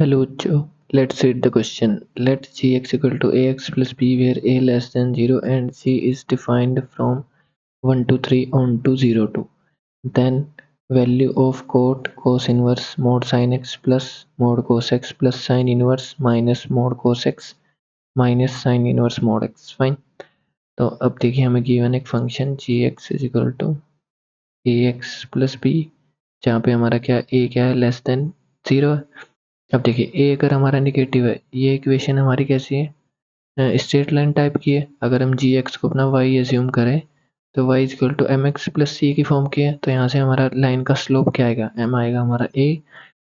Hello Joe. Let's read the question. Let gx equal to ax plus b where a less than 0 and g is defined from 1 to 3 on to 0 to. Then value of cos inverse mod sin x plus mod cos x plus sin inverse minus mod cos x minus sin inverse mod x. Fine. तो अब देखिए हमें given एक function g x is equal to a x plus b जहाँ पे हमारा क्या है लेस देन 0 है. अब देखिए ए अगर हमारा निगेटिव है, ये इक्वेशन हमारी कैसी है, स्ट्रेट लाइन टाइप की है. अगर हम जी एक्स को अपना वाई एज्यूम करें तो Y equal to M X plus C की फॉर्म की है. तो यहाँ से हमारा लाइन का स्लोप क्या आएगा, एम आएगा हमारा ए,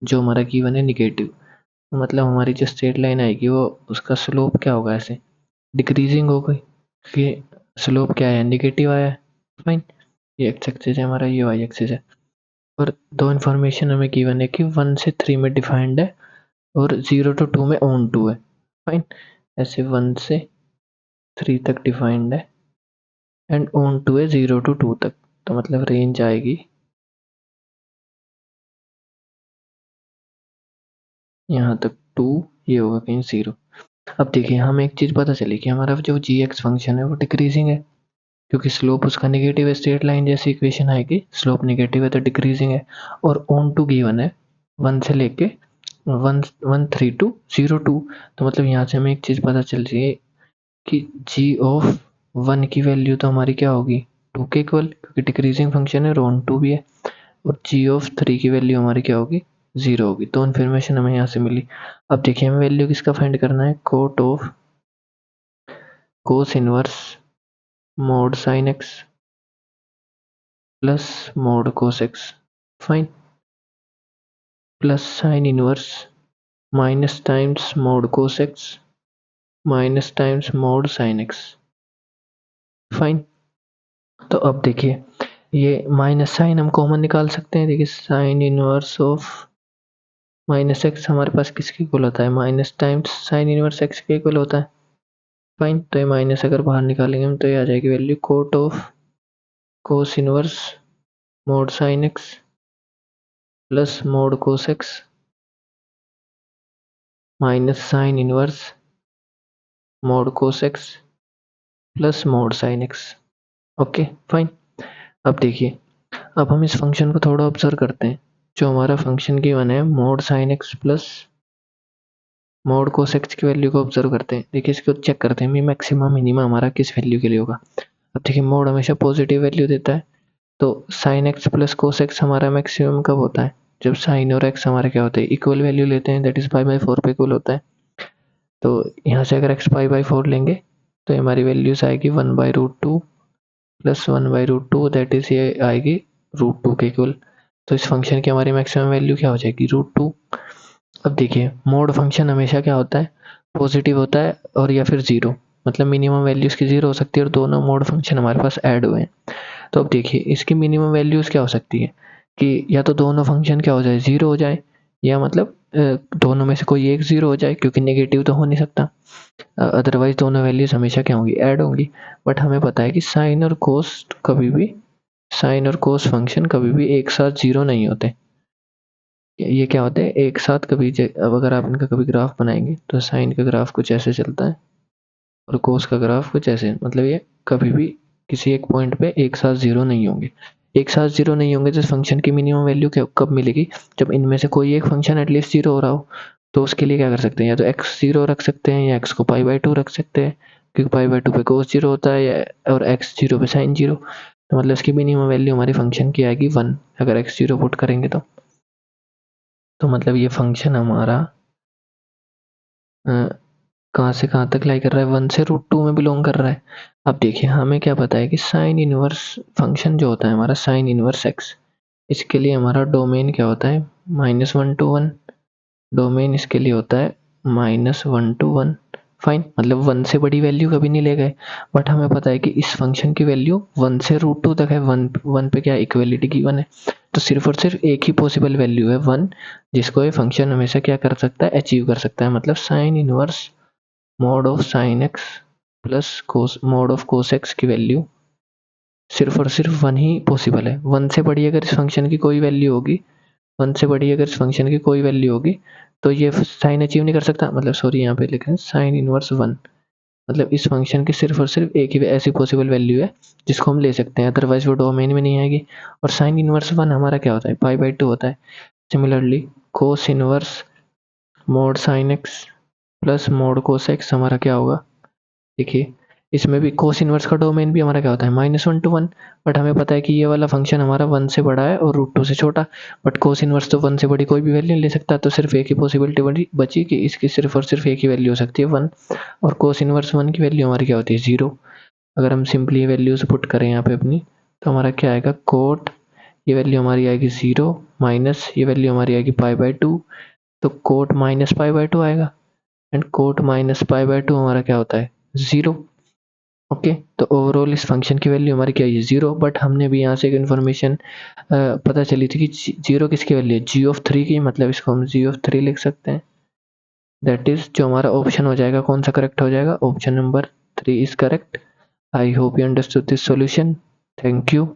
जो हमारा गिवन है निगेटिव. तो मतलब हमारी जो स्ट्रेट लाइन आएगी वो उसका स्लोप क्या होगा, ऐसे डिक्रीजिंग होगा कि स्लोप क्या है, निगेटिव आया है. फाइन. ये एक्स एक्सिस है हमारा, ये वाई एक्सिस है. और दो इन्फॉर्मेशन हमें गिवन है कि 1 से 3 में डिफाइंड है और 0 to 2 में ऑन टू है. फाइन. ऐसे 1 से 3 तक डिफाइंड है एंड ऑन टू है 0 to 2 तक. तो मतलब रेंज आएगी यहाँ तक 2, ये होगा कहीं 0. अब देखिए हमें एक चीज़ पता चली कि हमारा जो जी एक्स फंक्शन है वो डिक्रीजिंग है, क्योंकि स्लोप उसका नेगेटिव है. स्ट्रेट लाइन जैसी इक्वेशन आएगी, स्लोप नेगेटिव है तो डिक्रीजिंग है. और ऑन टू गिवन है 1 से लेके 1 1 3 to 0 2. तो मतलब यहाँ से हमें एक चीज़ पता चल रही है कि जी ऑफ 1 की वैल्यू तो हमारी क्या होगी 2 के इक्वल, क्योंकि डिक्रीजिंग फंक्शन है, ऑन टू भी है. और जी ऑफ 3 की वैल्यू हमारी क्या होगी 0 होगी. तो इन्फॉर्मेशन हमें यहाँ से मिली. अब देखिए हमें वैल्यू किसका फाइंड करना है, cot of cos inverse mod sin x plus mod cos x. Fine. Plus sin inverse minus times mod cos x minus times mod sin x. Fine. तो अब देखिए ये माइनस साइन हम कॉमन निकाल सकते हैं. देखिए sine inverse of minus x हमारे पास किसके इक्वल होता है, minus times sine inverse x के इक्वल होता है. फाइन. तो ये माइनस अगर बाहर निकालेंगे हम तो ये आ जाएगी value cot of cos inverse mod sin x plus mod cos x minus sin inverse mod cos x plus mod sin x. Okay fine. अब देखिए अब हम इस फंक्शन को थोड़ा ऑब्जर्व करते हैं. जो हमारा फंक्शन गिवन है mode sin x plus mod cos x की वैल्यू को ऑब्जर्व करते हैं. देखिए इसको चेक करते हैं मैक्सिमम मिनिमम हमारा किस वैल्यू के लिए होगा. अब देखिए मोड हमेशा पॉजिटिव वैल्यू देता है, तो sign x plus cos x हमारा मैक्सिमम कब होता है, जब साइन और एक्स हमारे क्या होते हैं इक्वल वैल्यू लेते हैं, दैट इज पाई बाई 4 पे इक्वल होता है. तो यहाँ से अगर एक्स पाई बाई 4 लेंगे तो हमारी वैल्यूज आएगी 1/√2 प्लस 1/√2, दैट इज ये आएगी √2 के इक्वल. तो इस फंक्शन की हमारी मैक्सिमम वैल्यू क्या हो जाएगी √2. अब देखिए मोड फंक्शन हमेशा क्या होता है पॉजिटिव होता है और या फिर जीरो, मतलब मिनिमम वैल्यूज की जीरो हो सकती है और दोनों मोड फंक्शन हमारे पास ऐड हुए हैं. तो अब देखिए इसकी मिनिमम वैल्यूज क्या हो सकती है कि या तो दोनों फंक्शन क्या हो जाए जीरो हो जाए, या मतलब दोनों में से कोई एक जीरो हो जाए, क्योंकि नेगेटिव तो हो नहीं सकता. अदरवाइज दोनों वैल्यूज हमेशा क्या होंगी ऐड होंगी. बट हमें पता है कि साइन और कोस कभी भी, साइन और कोस फंक्शन कभी भी एक साथ जीरो नहीं होते. ये क्या होते हैं एक साथ कभी अब अगर आप इनका कभी ग्राफ बनाएंगे तो साइन का ग्राफ कुछ ऐसे चलता है और कोस का ग्राफ कुछ ऐसे, मतलब ये कभी भी किसी एक पॉइंट पे एक साथ जीरो नहीं होंगे. एक साथ जीरो नहीं होंगे तो फंक्शन की मिनिमम वैल्यू कब मिलेगी, जब इनमें से कोई एक फंक्शन एटलीस्ट जीरो हो रहा हो. तो उसके लिए क्या कर सकते हैं, या तो एक्स जीरो रख सकते हैं या एक्स को पाई बाई 2 रख सकते हैं, क्योंकि पाई बाई 2 पे कोस जीरो होता है और एक्स जीरो पे साइन जीरो. तो मतलब इसकी मिनिमम वैल्यू हमारी फंक्शन की आएगी 1 अगर एक्स जीरो पुट करेंगे तो मतलब ये फंक्शन हमारा कहाँ से कहाँ तक लाई कर रहा है, 1 से √2 में बिलोंग कर रहा है. अब देखिए हमें क्या पता है कि साइन इनवर्स फंक्शन जो होता है हमारा साइन इनवर्स एक्स, इसके लिए हमारा डोमेन क्या होता है -1 to 1. डोमेन इसके लिए होता है -1 to 1. फाइन. मतलब 1 से बड़ी वैल्यू कभी नहीं ले गए. बट हमें पता है कि इस फंक्शन की वैल्यू 1 से √2 तक है. 1 पे क्या इक्वलिटी गिवन है, तो सिर्फ और सिर्फ एक ही पॉसिबल वैल्यू है 1, जिसको ये फंक्शन हमेशा क्या कर सकता है अचीव कर सकता है. मतलब sign inverse mode of sine x plus cos mode of cos x की वैल्यू सिर्फ और सिर्फ 1 ही पॉसिबल है. 1 से बड़ी अगर इस फंक्शन की कोई वैल्यू होगी 1 से बड़ी अगर इस फंक्शन की कोई वैल्यू होगी तो ये साइन अचीव नहीं कर सकता, मतलब सॉरी यहाँ पे लिखें साइन इनवर्स 1, मतलब इस फंक्शन की सिर्फ और सिर्फ एक ही ऐसी पॉसिबल वैल्यू है जिसको हम ले सकते हैं, अदरवाइज वो डोमेन में नहीं आएगी। और साइन इनवर्स 1 हमारा क्या होता है, पाई/2 होता है। सिमिलरली कोस inverse mod sin x plus mod cos x हमारा क्या होगा, देखिए इसमें भी कोस इनवर्स का डोमेन भी हमारा क्या होता है -1 to 1, बट हमें पता है कि ये वाला फंक्शन हमारा 1 से बड़ा है और √2 से छोटा, बट कोस इनवर्स तो 1 से बड़ी कोई भी वैल्यू नहीं ले सकता, तो सिर्फ एक ही पॉसिबिलिटी बची कि इसकी सिर्फ और सिर्फ एक ही वैल्यू हो सकती है 1, और कोस इनवर्स 1 की वैल्यू हमारी क्या होती है 0। अगर हम सिंपली ये वैल्यूज पुट करें यहाँ पे अपनी, तो हमारा क्या आएगा कोट, ये वैल्यू हमारी आएगी 0 माइनस ये वैल्यू हमारी आएगी पाई/2, तो कोट माइनस पाई/2 आएगा, एंड कोट माइनस पाई/2 हमारा क्या होता है 0। ओके, तो ओवरऑल इस फंक्शन की वैल्यू हमारी क्या है 0, बट हमने भी यहाँ से एक इन्फॉर्मेशन पता चली थी कि 0 किसकी वैल्यू है g(3) की, मतलब इसको हम g(3) लिख सकते हैं। दैट इज जो हमारा ऑप्शन हो जाएगा कौन सा करेक्ट हो जाएगा, option number 3 is correct. I hope you understood this solution. Thank you.